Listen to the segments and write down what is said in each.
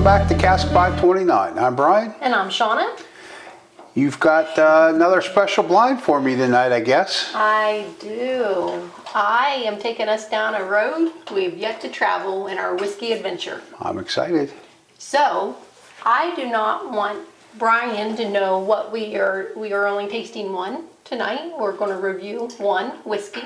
back to Cask 529. I'm Brian. And I'm Shona. You've got another special blind for me tonight, I guess. I do. I am taking us down a road we've yet to travel in our whiskey adventure. I'm excited. So, I do not want Brian to know what we are only tasting one tonight. We're going to review one whiskey.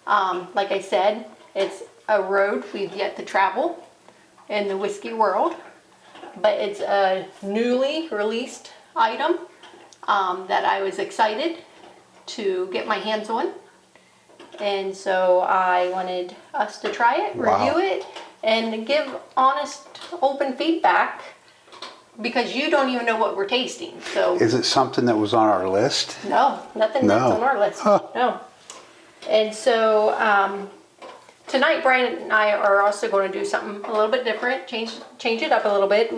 Like I said, it's a road we've yet to travel in the whiskey world, but it's a newly released item that I was excited to get my hands on, and so I wanted us to try it, review it, and give honest, open feedback, because you don't even know what we're tasting. So is it something that was on our list? No, nothing that's on our list. Huh. No. And so tonight, Brian and I are also going to do something a little bit different, change it up a little bit.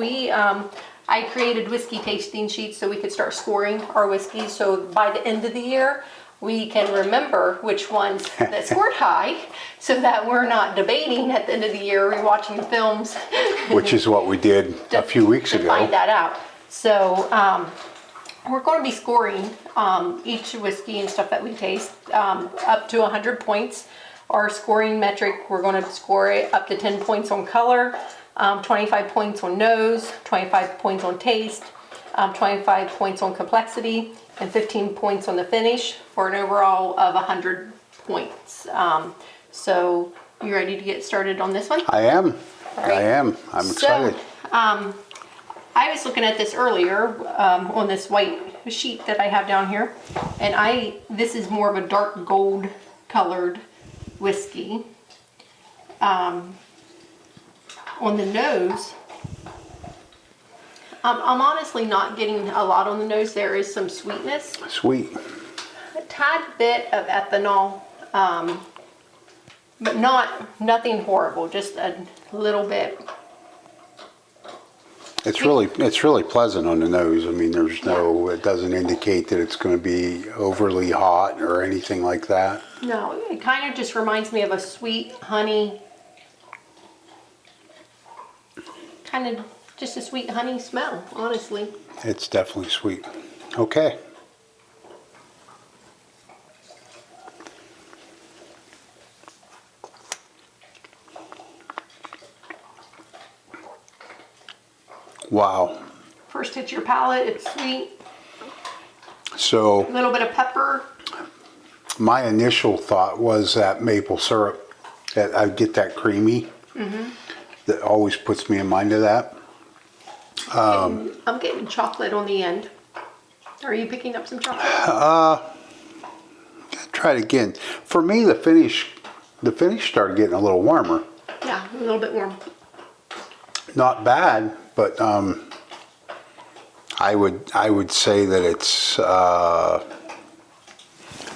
I created whiskey tasting sheets so we could start scoring our whiskeys. So by the end of the year, we can remember which ones that scored high, so that we're not debating at the end of the year, rewatching films. Which is what we did a few weeks ago. Find that out. So we're going to be scoring each whiskey and stuff that we taste up to 100 points. Our scoring metric, we're going to score it up to 10 points on color, 25 points on nose, 25 points on taste, 25 points on complexity, and 15 points on the finish, for an overall of 100 points. So you ready to get started on this one? I am. All right. I am. I'm excited. So, I was looking at this earlier on this white sheet that I have down here, and this is more of a dark gold colored whiskey. On the nose, I'm honestly not getting a lot on the nose. There is some sweetness. Sweet. A tad bit of ethanol, but nothing horrible, just a little bit. It's really pleasant on the nose. I mean, it doesn't indicate that it's going to be overly hot or anything like that. No, it kind of just reminds me of a sweet honey, kind of just a sweet honey smell, honestly. It's definitely sweet. Okay. Wow. First hits your palate, it's sweet. So A little bit of pepper. my initial thought was that maple syrup, that I get that creamy. That always puts me in mind of that. I'm getting chocolate on the end. Are you picking up some chocolate? Try it again. For me, the finish started getting a little warmer. Yeah, a little bit warm. Not bad, but I would say that it's.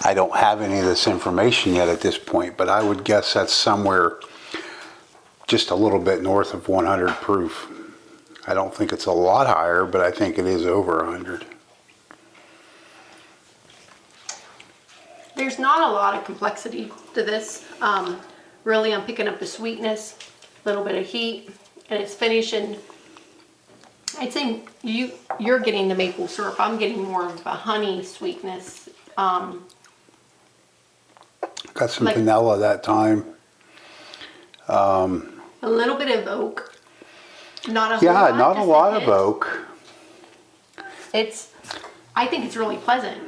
I don't have any of this information yet at this point, but I would guess that's somewhere just a little bit north of 100 proof. I don't think it's a lot higher, but I think it is over 100. There's not a lot of complexity to this. Really, I'm picking up the sweetness, a little bit of heat, and it's finishing. I'd say you're getting the maple syrup. I'm getting more of a honey sweetness. Got some vanilla that time. A little bit of oak. Not a lot of oak. I think it's really pleasant.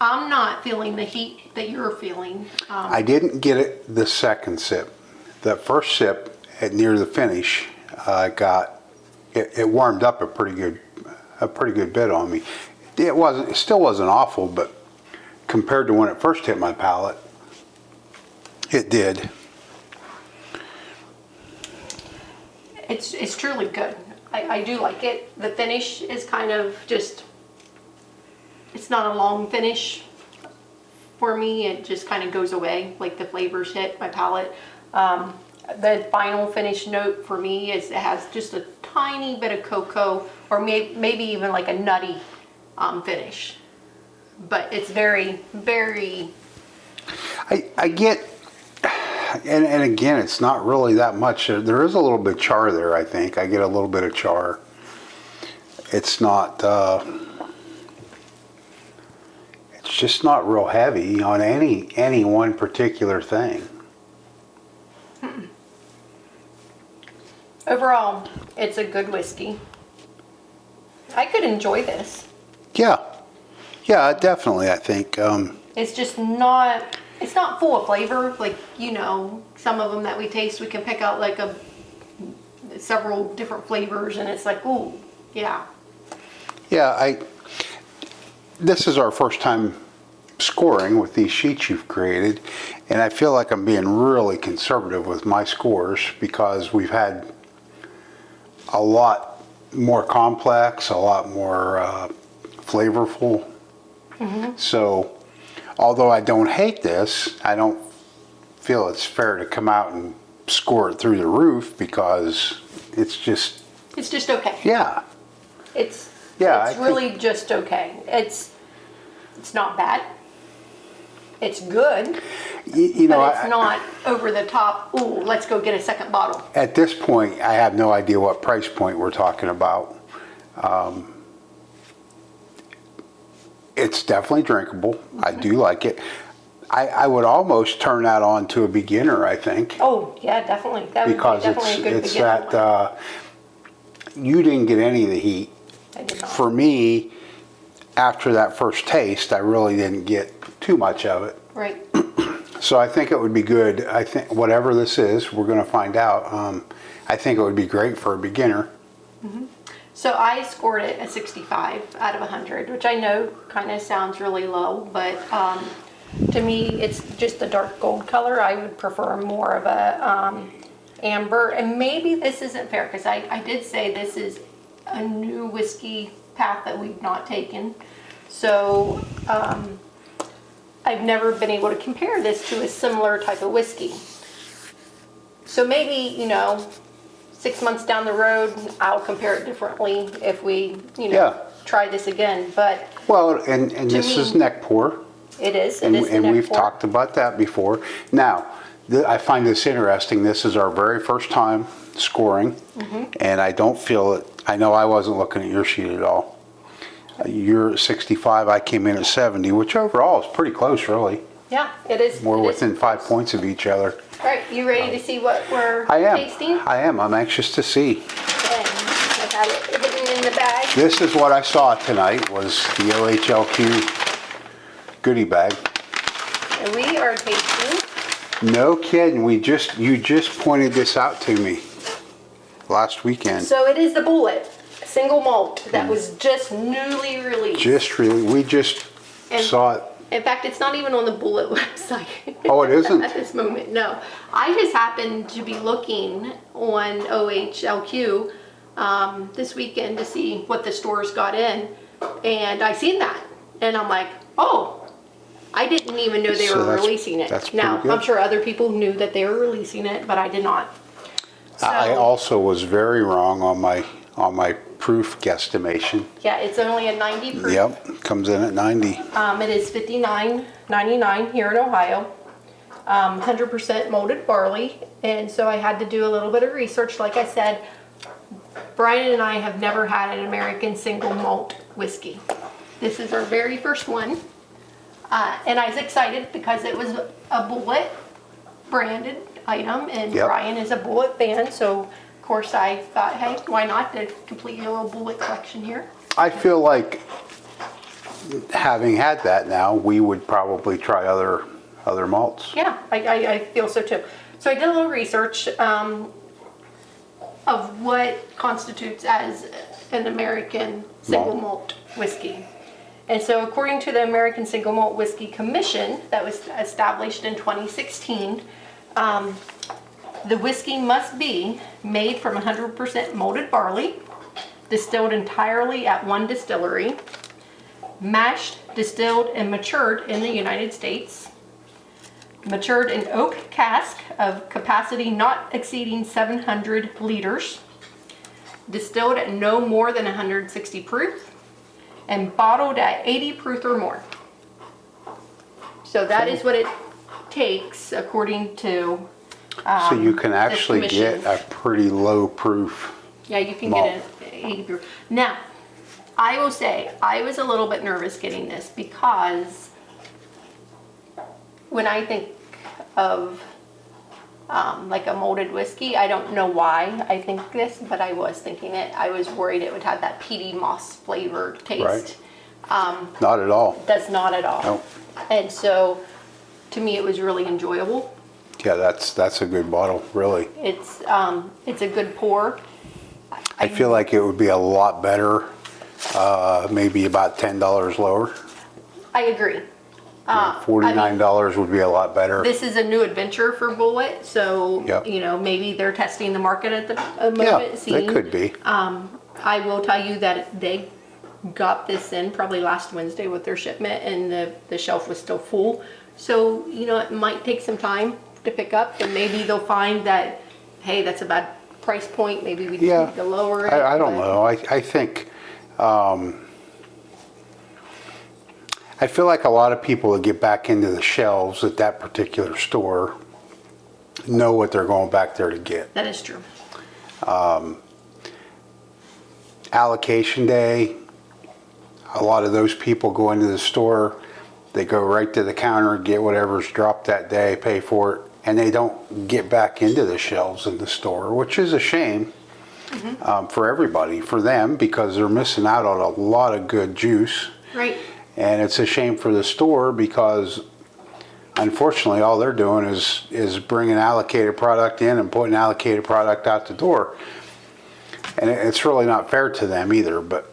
I'm not feeling the heat that you're feeling. I didn't get it the second sip. The first sip near the finish, it warmed up a pretty good bit on me. It still wasn't awful, but compared to when it first hit my palate, it did. It's truly good. I do like it. The finish is kind of just, it's not a long finish for me. It just kind of goes away, like the flavors hit my palate. The final finish note for me is it has just a tiny bit of cocoa, or maybe even like a nutty finish. But it's very, very... I get and again, it's not really that much. There is a little bit of char there, I think. I get a little bit of char. It's not, it's just not real heavy on any one particular thing. Overall, it's a good whiskey. I could enjoy this. Yeah, yeah, definitely, I think. It's just not, it's not full of flavor. Like, you know, some of them that we taste, we can pick out like several different flavors, and it's like, ooh, yeah. Yeah, this is our first time scoring with these sheets you've created, and I feel like I'm being really conservative with my scores because we've had a lot more complex, a lot more flavorful. So, although I don't hate this, I don't feel it's fair to come out and score it through the roof because it's just okay. yeah. It's Yeah, it's really just okay. It's not bad. It's good, you know, but it's not over the top. Ooh, let's go get a second bottle. at this point, I have no idea what price point we're talking about. It's definitely drinkable. I do like it. I would almost turn that on to a beginner, I think. Oh yeah, definitely. That would Because be definitely a good it's beginner that one. you didn't get any of the heat. I did not. For me, after that first taste, I really didn't get too much of it. Right. So I think it would be good. I think whatever this is, we're going to find out. I think it would be great for a beginner. So I scored it a 65 out of 100, which I know kind of sounds really low, but to me, it's just a dark gold color. I would prefer more of a amber, and maybe this isn't fair because I did say this is a new whiskey path that we've not taken. So I've never been able to compare this to a similar type of whiskey. So maybe, you know, 6 months down the road, I'll compare it differently if we, you know, Yeah. try this again. But Well, and this me, is neck pour. it is. It And, is the and neck we've pour. talked about that before. Now, I find this interesting. This is our very first time scoring, and I don't feel it. I know I wasn't looking at your sheet at all. You're at 65, I came in at 70, which overall is pretty close, really. Yeah, it is. We're it is. within 5 points of each other. All right, you ready to see what we're I am. tasting? I am. I'm anxious to see. And I got it hidden in the bag. This is what I saw tonight was the OHLQ goodie bag. And we are tasting. No kidding. You just pointed this out to me last weekend. So it is the Bulleit Single Malt that was just newly released. We just And- saw it. In fact, it's not even on the Bulleit website. Oh, it isn't? At this moment, no. I just happened to be looking on OHLQ this weekend to see what the stores got in, and I seen that, and I'm like, oh, I didn't even know they So were that's- releasing it. that's Now, pretty good. I'm sure other people knew that they were releasing it, but I did not. So, I also was very wrong on my proof guesstimation. yeah, it's only a 90 proof. Yep, comes in at 90. It is $59.99 here in Ohio. 100% molded barley, and so I had to do a little bit of research. Like I said, Bryan and I have never had an American Single Malt Whiskey. This is our very first one, and I was excited because it was a Bulleit branded item, and Yep. Bryan is a Bulleit fan, so of course I thought, hey, why not to complete your little Bulleit collection here. I feel like having had that now, we would probably try other malts. Yeah, I feel so too. So I did a little research of what constitutes as an American single malt whiskey. And so according to the American Single Malt Whiskey Commission that was established in 2016, the whiskey must be made from 100% malted barley, distilled entirely at one distillery, mashed, distilled, and matured in the United States, matured in oak cask of capacity not exceeding 700 liters, distilled at no more than 160 proof, and bottled at 80 proof or more. So that is what it takes according to So you can actually get commissions. a pretty low proof. Yeah, you can malt. get an 80 proof. Now, I will say, I was a little bit nervous getting this because when I think of like a malted whiskey, I don't know why I think this, but I was thinking it. I was worried it would have that peaty moss flavored taste. Right. Not at all. Does not at all. Nope. And so, to me, it was really enjoyable. Yeah, that's a good bottle, really. It's a good pour. I feel like it would be a lot better, maybe about $10 lower. I agree. $49 would be a lot better. This is a new adventure for Bulleit, so Yep. you know, maybe they're testing the market at the moment. Yeah, seeing. they could be. I will tell you that they got this in probably last Wednesday with their shipment, and the shelf was still full. So you know, it might take some time to pick up, and maybe they'll find that, hey, that's a bad price point. Maybe we just need to lower it. I don't but- know. I think. I feel like a lot of people that get back into the shelves at that particular store know what they're going back there to get. That is true. Allocation day, a lot of those people go into the store, they go right to the counter, get whatever's dropped that day, pay for it, and they don't get back into the shelves in the store, which is a shame for everybody, for them, because they're missing out on a lot of good juice. Right. And it's a shame for the store because, unfortunately, all they're doing is bringing allocated product in and putting allocated product out the door. And it's really not fair to them either. But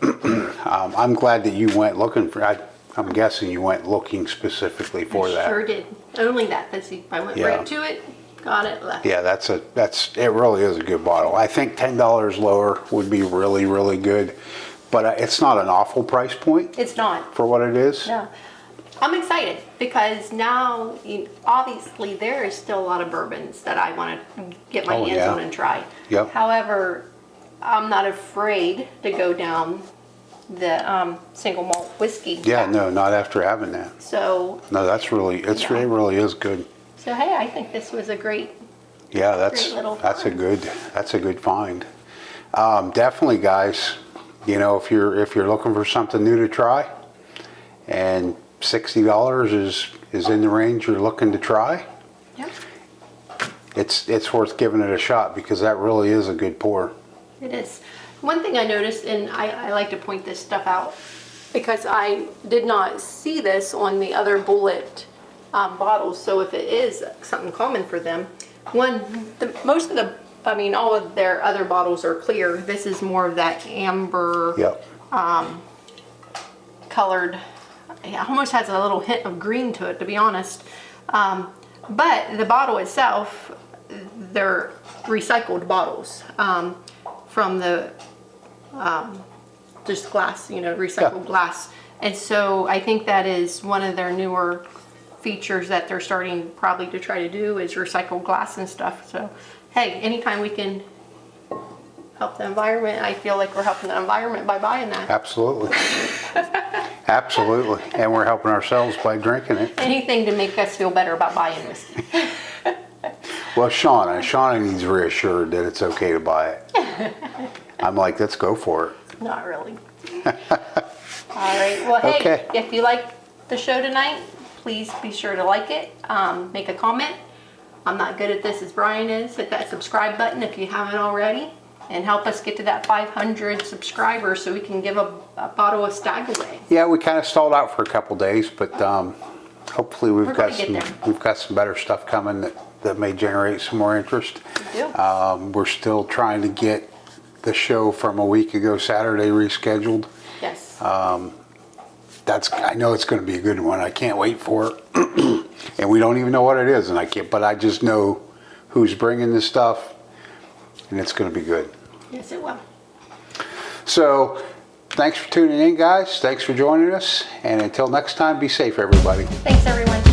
I'm glad that you went looking for. I'm guessing you went looking specifically for that. Sure did. Only that. Let's see. I went right to it, got it, left. Yeah, it really is a good bottle. I think $10 lower would be really, really good. But it's not an awful price point. It's not. For what it is. No. I'm excited because now, obviously, there is still a lot of bourbons that I want to get my hands on and try. Yep. However, I'm not afraid to go down the single malt whiskey. Yeah, path. no, not after having that. So, No, it really is good. so hey, I think this was a great. Yeah, Great little that's a find. good find. Definitely, guys. You know, if you're looking for something new to try, and $60 is in the range you're looking to try, Yeah, it's worth giving it a shot because that really is a good pour. it is. One thing I noticed, and I like to point this stuff out because I did not see this on the other Bulleit bottles. So if it is something common for them, all of their other bottles are clear. This is more of that amber Yep. colored. It almost has a little hint of green to it, to be honest. But the bottle itself, they're recycled bottles from the just glass, recycled glass. And so I think that is one of their newer features that they're starting probably to try to do is recycled glass and stuff. So, hey, anytime we can help the environment, I feel like we're helping the environment by buying that. Absolutely. Absolutely. And we're helping ourselves by drinking it. Anything to make us feel better about buying whiskey. Well, Shona needs reassured that it's okay to buy it. I'm like, let's go for it. Not really. All right. Well, hey, Okay. if you like the show tonight, please be sure to like it. Make a comment. I'm not good at this as Bryan is. Hit that subscribe button if you haven't already. And help us get to that 500 subscribers so we can give a bottle of Stag away. Yeah, we kind of stalled out for a couple days, but hopefully We're gonna get there. we've got some better stuff coming that may generate some more interest. We do. We're still trying to get the show from a week ago Saturday rescheduled. Yes. I know it's going to be a good one. I can't wait for it. And we don't even know what it is, but I just know who's bringing this stuff, and it's going to be good. Yes, it will. So, thanks for tuning in, guys. Thanks for joining us, and until next time, be safe, everybody. Thanks, everyone.